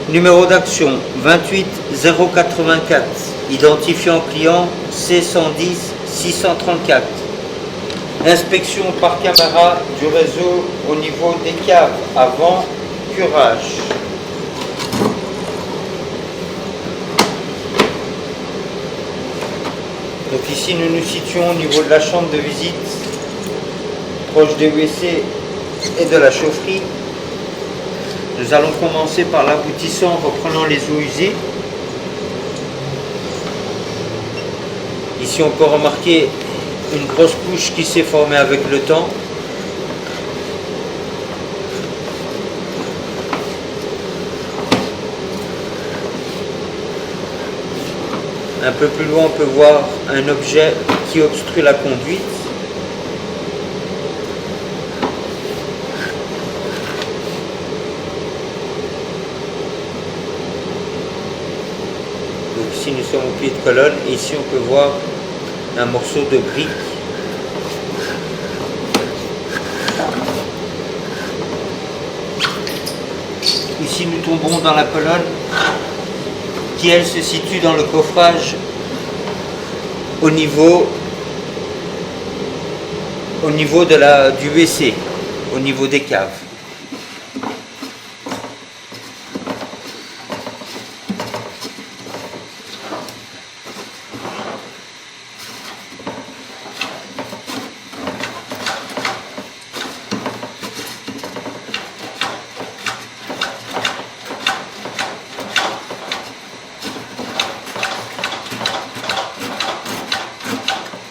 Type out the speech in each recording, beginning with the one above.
Numéro d'action 28 084. Identifiant client C110 634. Inspection par caméra du réseau au niveau des caves avant curage. Donc ici nous nous situons au niveau de la chambre de visite, proche des WC et de la chaufferie. Nous allons commencer par l'aboutissant reprenant les eaux usées. Ici on peut remarquer une grosse couche qui s'est formée avec le temps. Un peu plus loin, on peut voir un objet qui obstrue la conduite. Donc ici, nous sommes au pied de colonne et ici, on peut voir un morceau de brique. Ici, nous tombons dans la colonne qui, elle, se situe dans le coffrage au niveau du WC, au niveau des caves.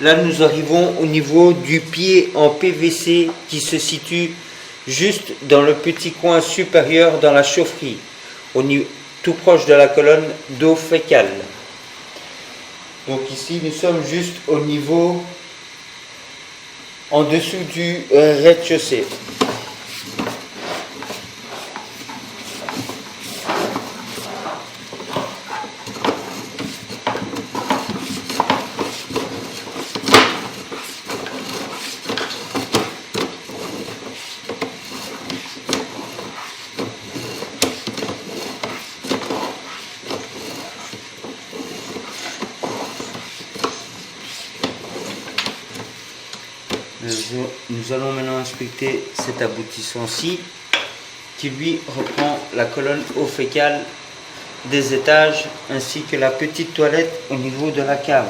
Là, nous arrivons au niveau du pied en PVC qui se situe juste dans le petit coin supérieur dans la chaufferie, tout proche de la colonne d'eau fécale. Donc ici, nous sommes juste au niveau en dessous du rez-de-chaussée. Nous allons maintenant inspecter cet aboutissant-ci qui lui reprend la colonne eau fécale des étages ainsi que la petite toilette au niveau de la cave.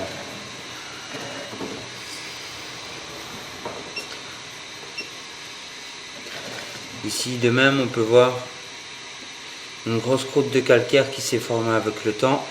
Ici de même on peut voir une grosse croûte de calcaire qui s'est formée avec le temps.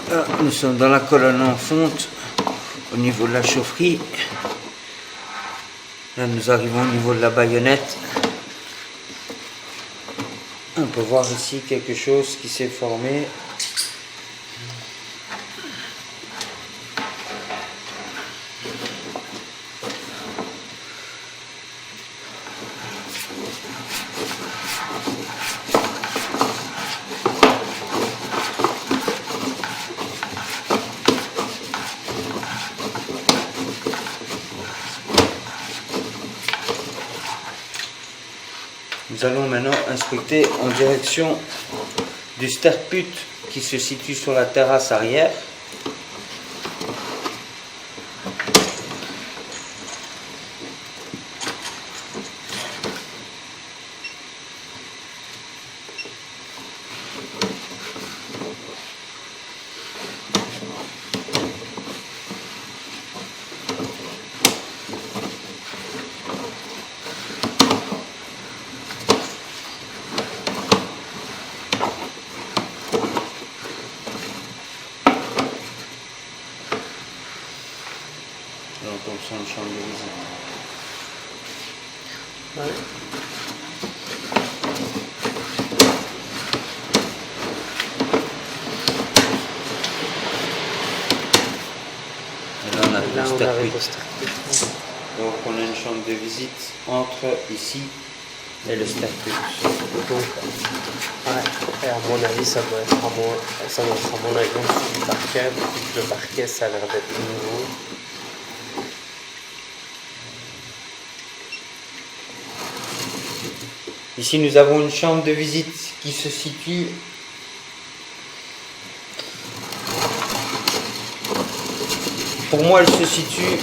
Là, nous sommes dans la colonne en fonte au niveau de la chaufferie. Là nous arrivons au niveau de la baïonnette. On peut voir ici quelque chose qui s'est formé. Nous allons maintenant inspecter en direction du sterput qui se situe sur la terrasse arrière. Donc on sent une chambre de visite. Ouais. Là, le on start avait pit. le start. Donc on a une chambre de visite entre ici et le start pit. Donc, ouais. Et à mon avis, ça doit être à mon avis en dessous du parquet, vu que le parquet, ça a l'air d'être nouveau. Ici nous avons une chambre de visite qui se situe pour moi elle se situe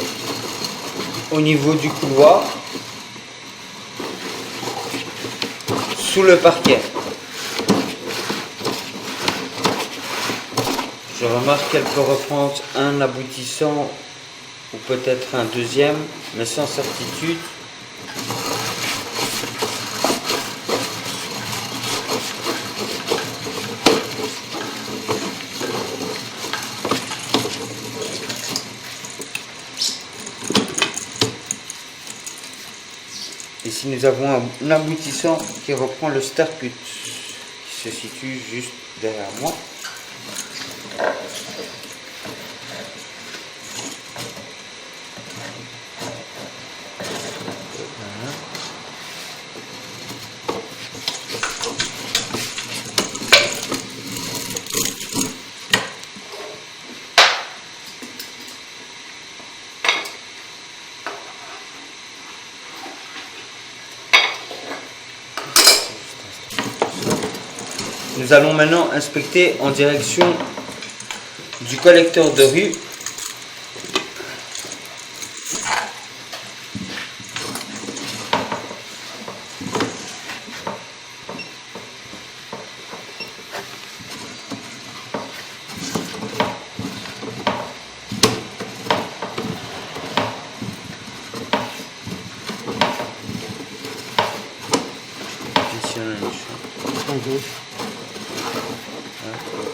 au niveau du couloir sous le parquet. Je remarque qu'elle peut reprendre un aboutissant ou peut-être un deuxième, mais sans certitude. Ici nous avons un aboutissant qui reprend le start pit qui se situe juste derrière moi. Nous allons maintenant inspecter en direction du collecteur de rue. Ici on a une chambre.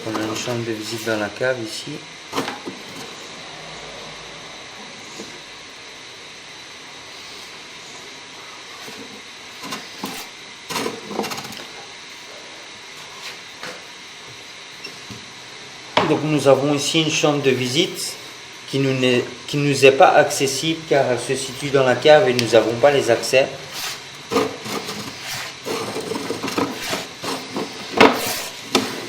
On a une chambre de visite dans la cave ici. Donc nous avons ici une chambre de visite qui nous est pas accessible car elle se situe dans la cave et nous n'avons pas les accès.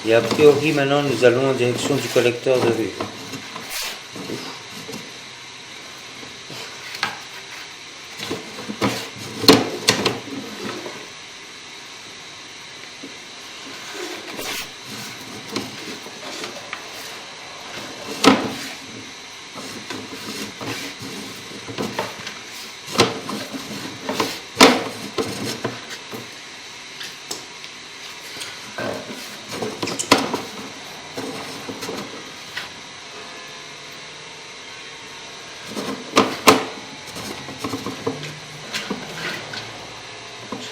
Et a priori maintenant nous allons en direction du collecteur de rue.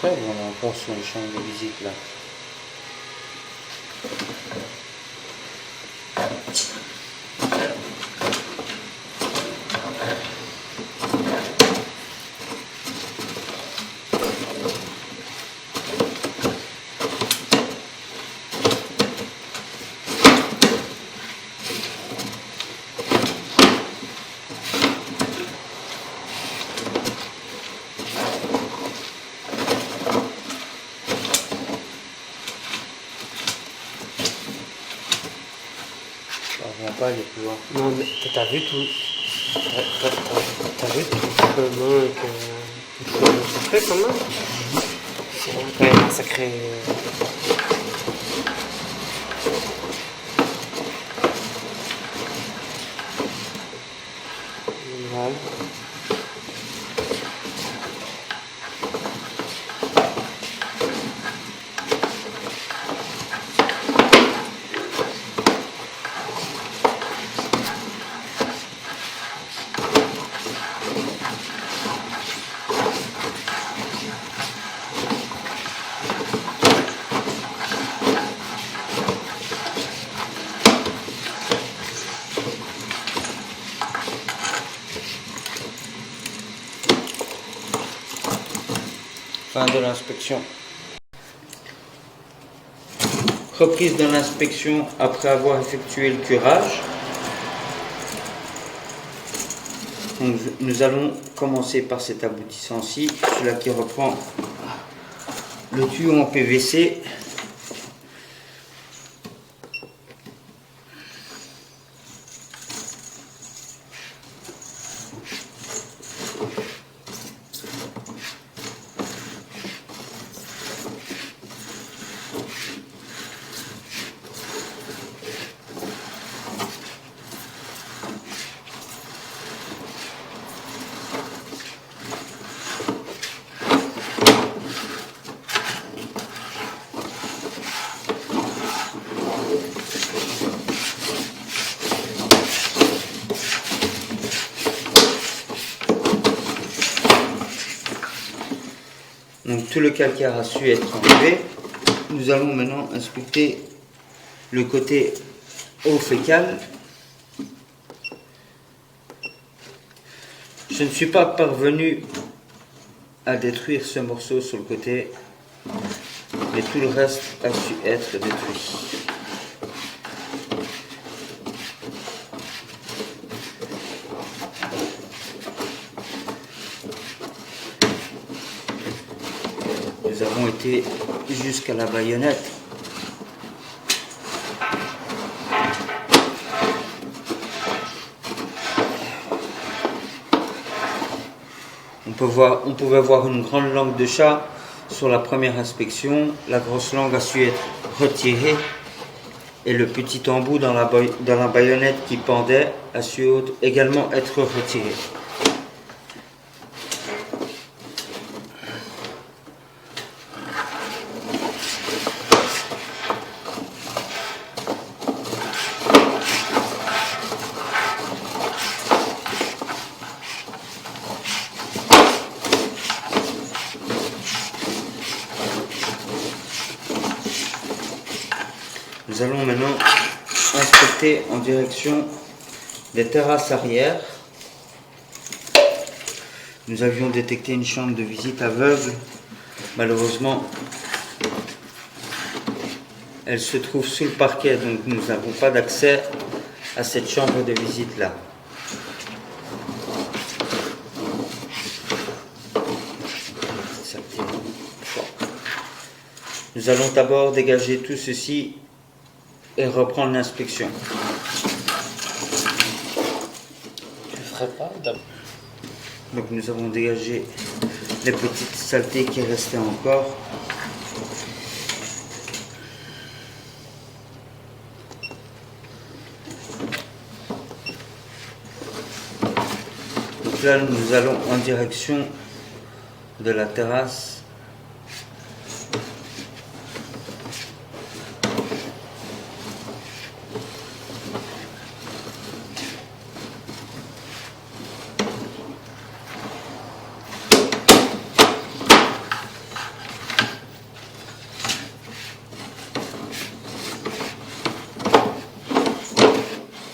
On a encore sur une chambre de visite là. On va pas aller plus loin. Non, mais t'as vu tout. T'as vu tout le chemin que fait quand même. C'est quand même un sacré. Voilà. Fin de l'inspection. Reprise de l'inspection après avoir effectué le curage. Donc, nous allons commencer par cet aboutissant-ci, celui-là qui reprend le tuyau en PVC. Donc tout le calcaire a su être enlevé. Nous allons maintenant inspecter le côté eau fécale. Je ne suis pas parvenu à détruire ce morceau sur le côté, mais tout le reste a su être détruit. Nous avons été jusqu'à la baïonnette. On pouvait voir une grande langue de chat sur la première inspection. La grosse langue a su être retirée et le petit embout dans la baïonnette qui pendait a su également être retiré. Nous allons maintenant inspecter en direction des terrasses arrière. Nous avions détecté une chambre de visite aveugle. Malheureusement, elle se trouve sous le parquet, donc nous n'avons pas d'accès à cette chambre de visite-là. Nous allons d'abord dégager tout ceci et reprendre l'inspection. Tu le ferais pas d'abord? Donc nous avons dégagé les petites saletés qui restaient encore. Donc là nous allons en direction de la terrasse.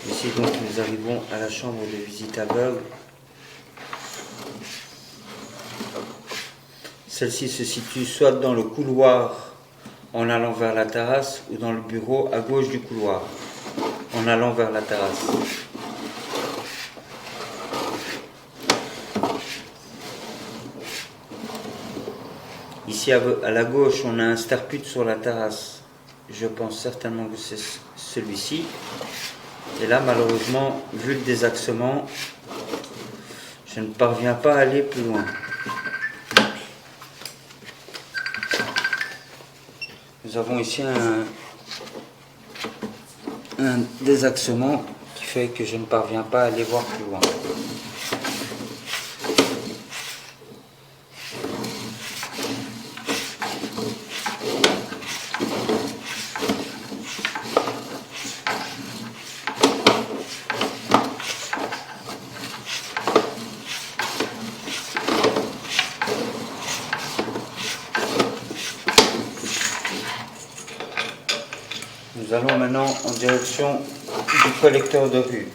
Ici donc nous arrivons à la chambre de visite aveugle. Celle-ci se situe soit dans le couloir en allant vers la terrasse ou dans le bureau à gauche du couloir en allant vers la terrasse. Ici à la gauche on a un sterput sur la terrasse. Je pense certainement que c'est celui-ci. Et là malheureusement, vu le désaxement, je ne parviens pas à aller plus loin. Nous avons ici un désaxement qui fait que je ne parviens pas à aller voir plus loin. Nous allons maintenant en direction du collecteur de rue.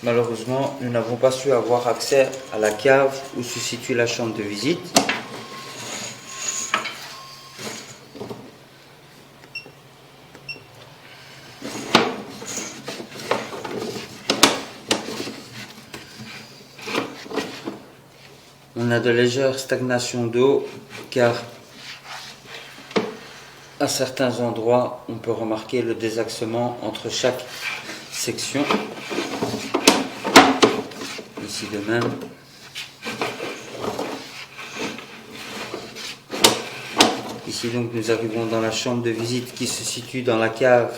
Malheureusement, nous n'avons pas su avoir accès à la cave où se situe la chambre de visite. On a de légères stagnations d'eau car à certains endroits on peut remarquer le désaxement entre chaque section. Ici de même. Ici donc nous arrivons dans la chambre de visite qui se situe dans la cave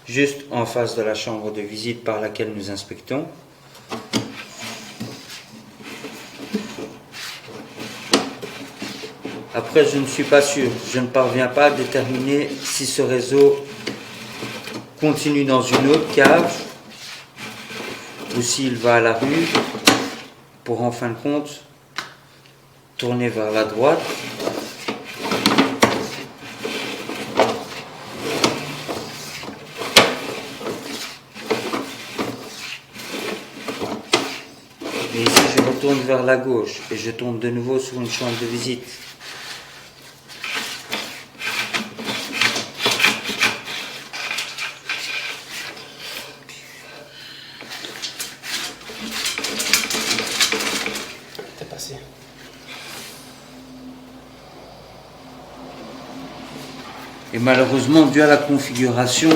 juste en face de la chambre de visite par laquelle nous inspectons. Après, je ne suis pas sûr, je ne parviens pas à déterminer si ce réseau continue dans une autre cave ou s'il va à la rue pour en fin de compte tourner vers la droite. Et ici, je retourne vers la gauche et je tombe de nouveau sur une chambre de visite. T'es passé. Et malheureusement, dû à la configuration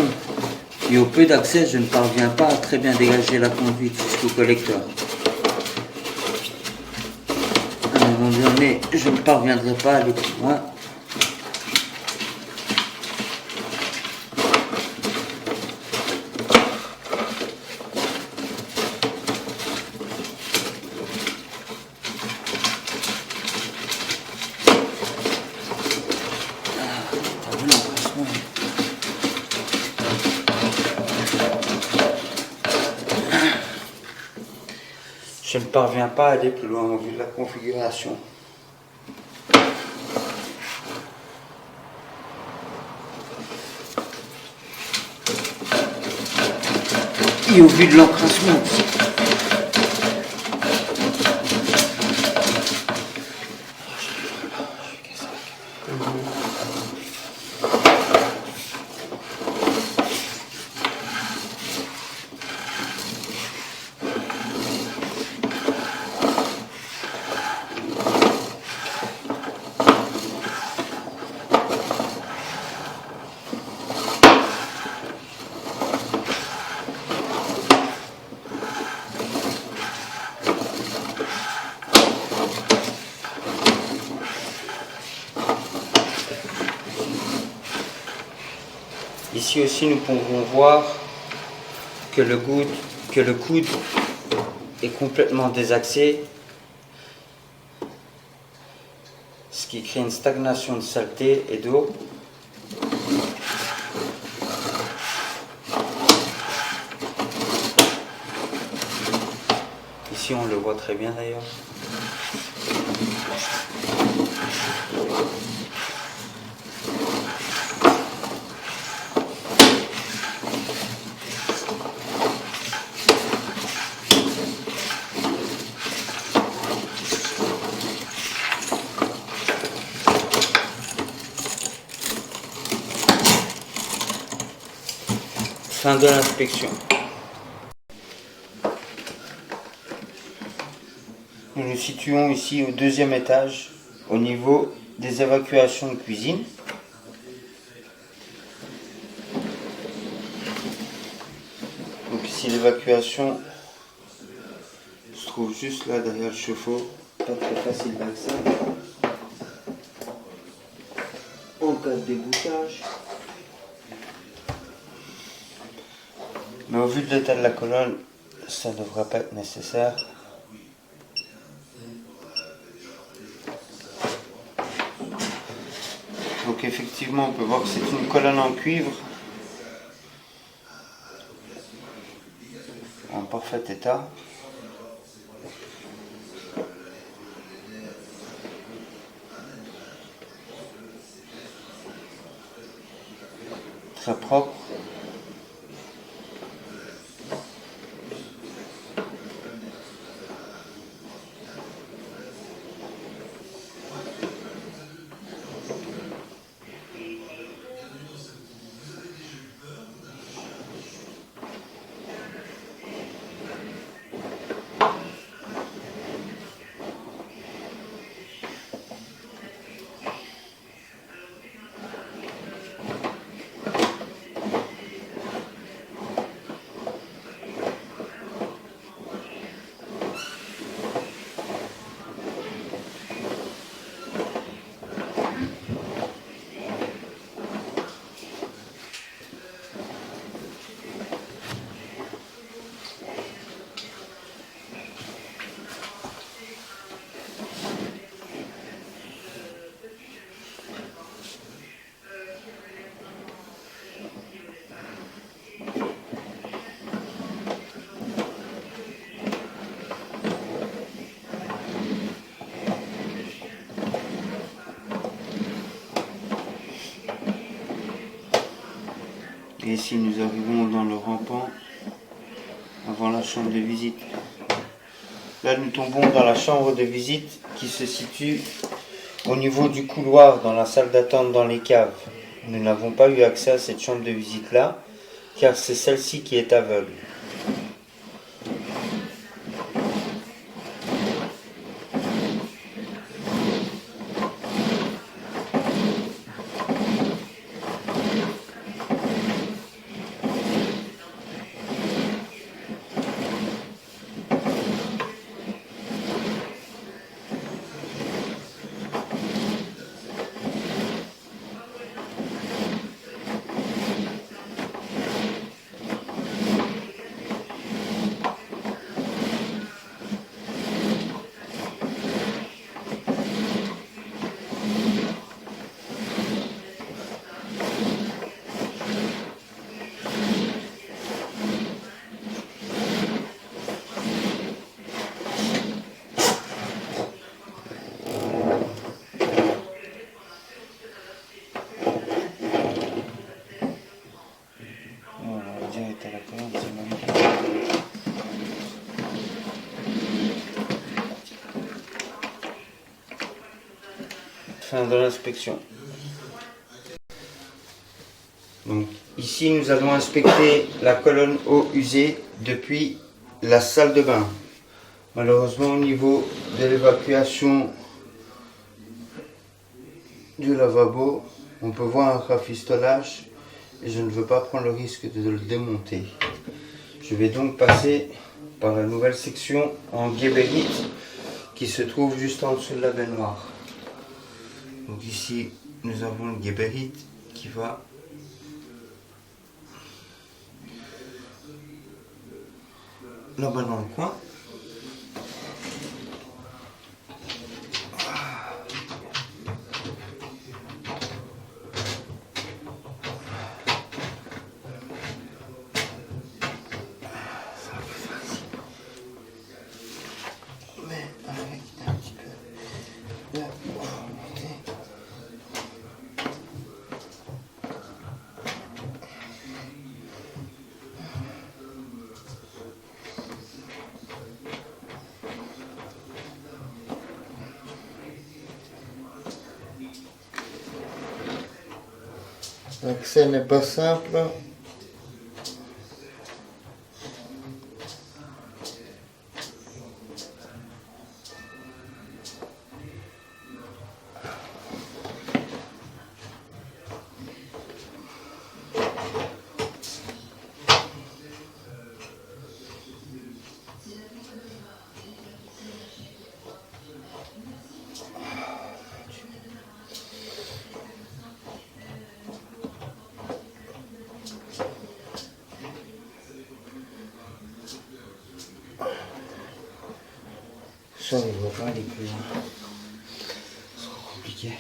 et au peu d'accès, je ne parviens pas à très bien dégager la conduite jusqu'au collecteur. À un moment donné, je ne parviendrai pas à aller plus loin. Je ne parviens pas à aller plus loin au vu de la configuration. Et au vu de l'encrassement aussi. Ici aussi, nous pouvons voir que le coude est complètement désaxé, ce qui crée une stagnation de saleté et d'eau. Ici, on le voit très bien d'ailleurs. Fin de l'inspection. Nous nous situons ici au deuxième étage, au niveau des évacuations de cuisine. Donc ici l'évacuation se trouve juste là derrière le chauffe-eau, pas très facile d'accès. En cas de débouchage. Mais au vu de l'état de la colonne, ça ne devrait pas être nécessaire. Donc effectivement, on peut voir que c'est une colonne en cuivre, en parfait état. Très propre. ici nous arrivons dans le rampant avant la chambre de visite. Là nous tombons dans la chambre de visite qui se situe au niveau du couloir dans la salle d'attente dans les caves. Nous n'avons pas eu accès à cette chambre de visite là car c'est celle-ci qui est aveugle. Fin de l'inspection. Donc ici nous allons inspecter la colonne eau usée depuis la salle de bain. Malheureusement au niveau de l'évacuation du lavabo, on peut voir un rafistolage et je ne veux pas prendre le risque de le démonter. Je vais donc passer par la nouvelle section en guébérite qui se trouve juste en dessous de la baignoire. Donc ici nous avons le guébérite qui va là-bas dans le coin. L'accès n'est pas simple. Ça, il ne va pas aller plus loin. C'est trop compliqué.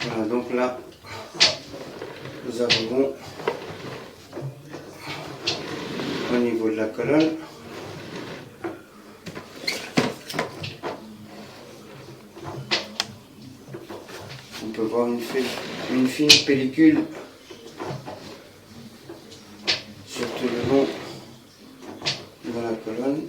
Voilà, donc là, nous arrivons au niveau de la colonne. On peut voir une fine pellicule sur tout le long de la colonne.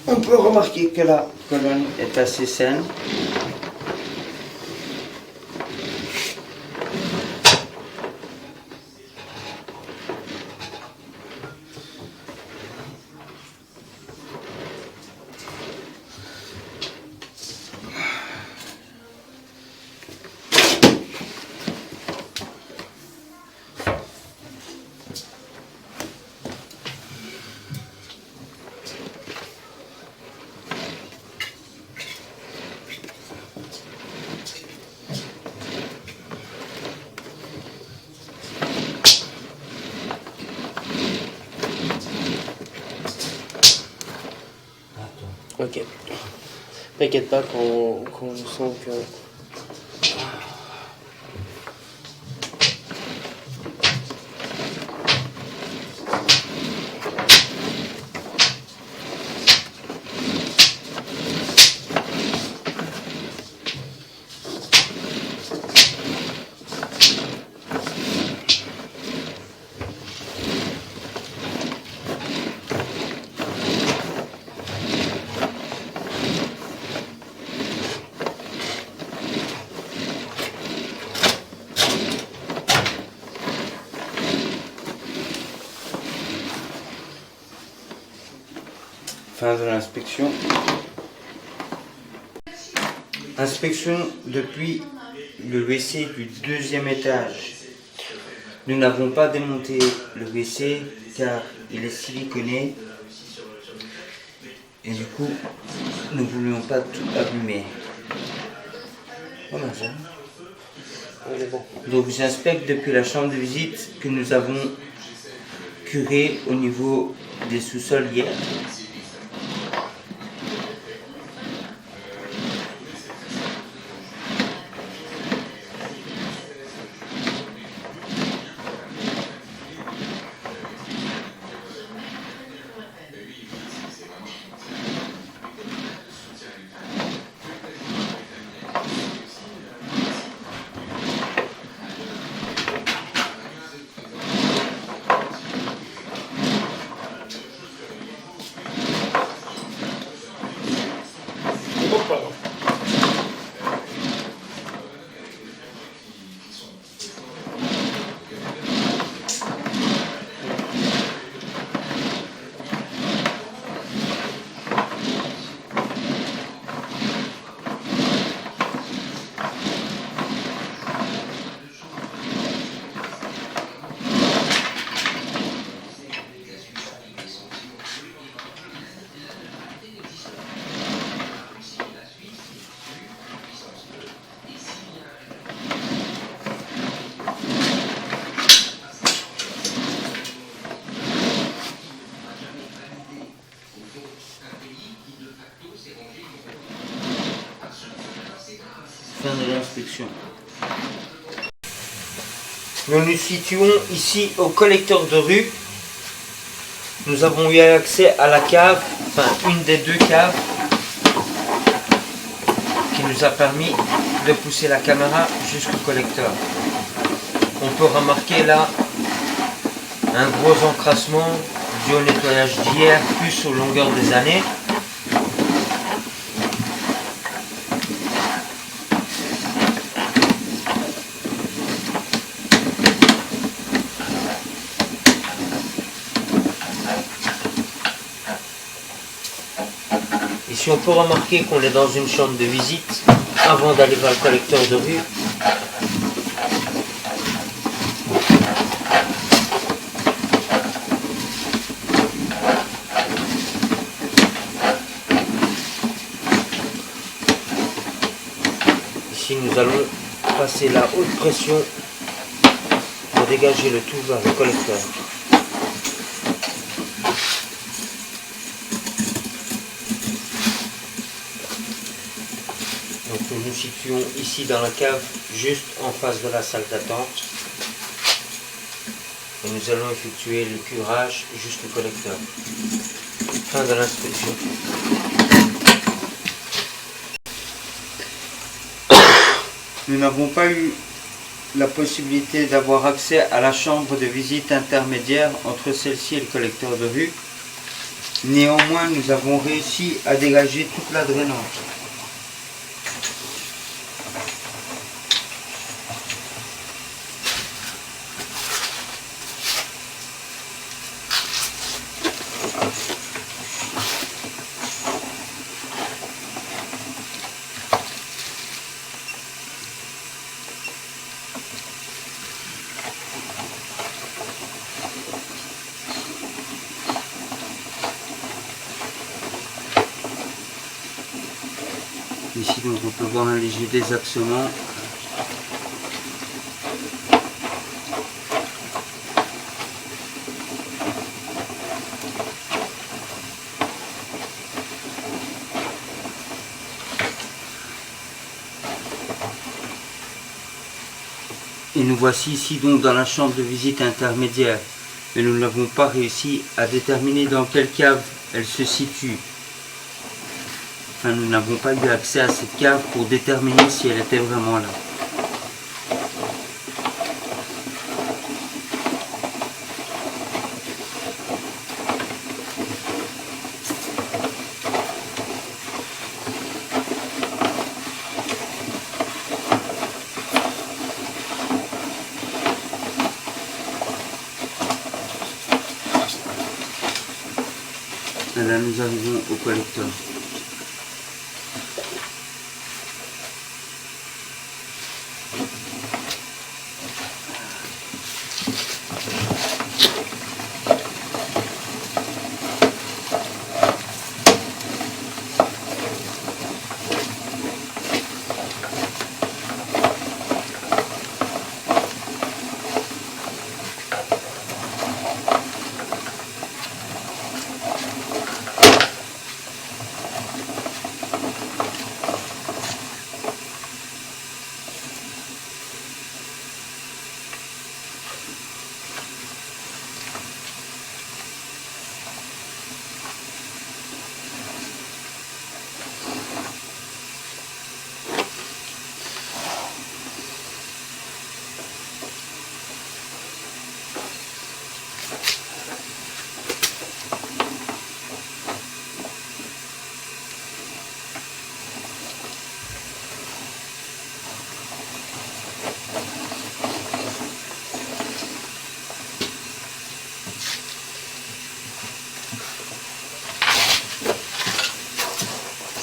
On peut remarquer que la colonne est assez saine. Ok. T'inquiète pas qu'on sent que... Fin de l'inspection. Inspection depuis le WC du deuxième étage. Nous n'avons pas démonté le WC car il est siliconé et du coup nous ne voulions pas tout abîmer. Voilà, ça. Donc j'inspecte depuis la chambre de visite que nous avons curé au niveau des sous-sols hier. Fin de l'inspection. Nous nous situons ici au collecteur de rue. Nous avons eu accès à la cave, enfin une des deux caves, qui nous a permis de pousser la caméra jusqu'au collecteur. On peut remarquer là un gros encrassement dû au nettoyage d'hier, plus aux longueurs des années. Si on peut remarquer qu'on est dans une chambre de visite, avant d'aller vers le collecteur de rue, ici nous allons passer la haute pression pour dégager le tout vers le collecteur. Donc nous nous situons ici dans la cave, juste en face de la salle d'attente. Et nous allons effectuer le curage jusqu'au collecteur. Fin de l'inspection. Nous n'avons pas eu la possibilité d'avoir accès à la chambre de visite intermédiaire entre celle-ci et le collecteur de rue. Néanmoins, nous avons réussi à dégager toute la drainante. Ici donc on peut voir un léger désaxement. Et nous voici ici donc dans la chambre de visite intermédiaire. Mais nous n'avons pas réussi à déterminer dans quelle cave elle se situe. Enfin, nous n'avons pas eu accès à cette cave pour déterminer si elle était vraiment là. Et là, nous arrivons au collecteur.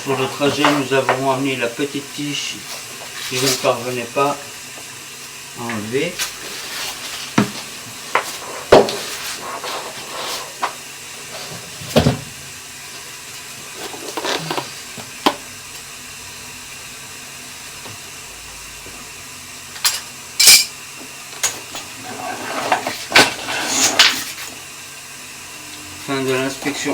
Sur le trajet, nous avons amené la petite tige que je ne parvenais pas à enlever. Fin de l'inspection.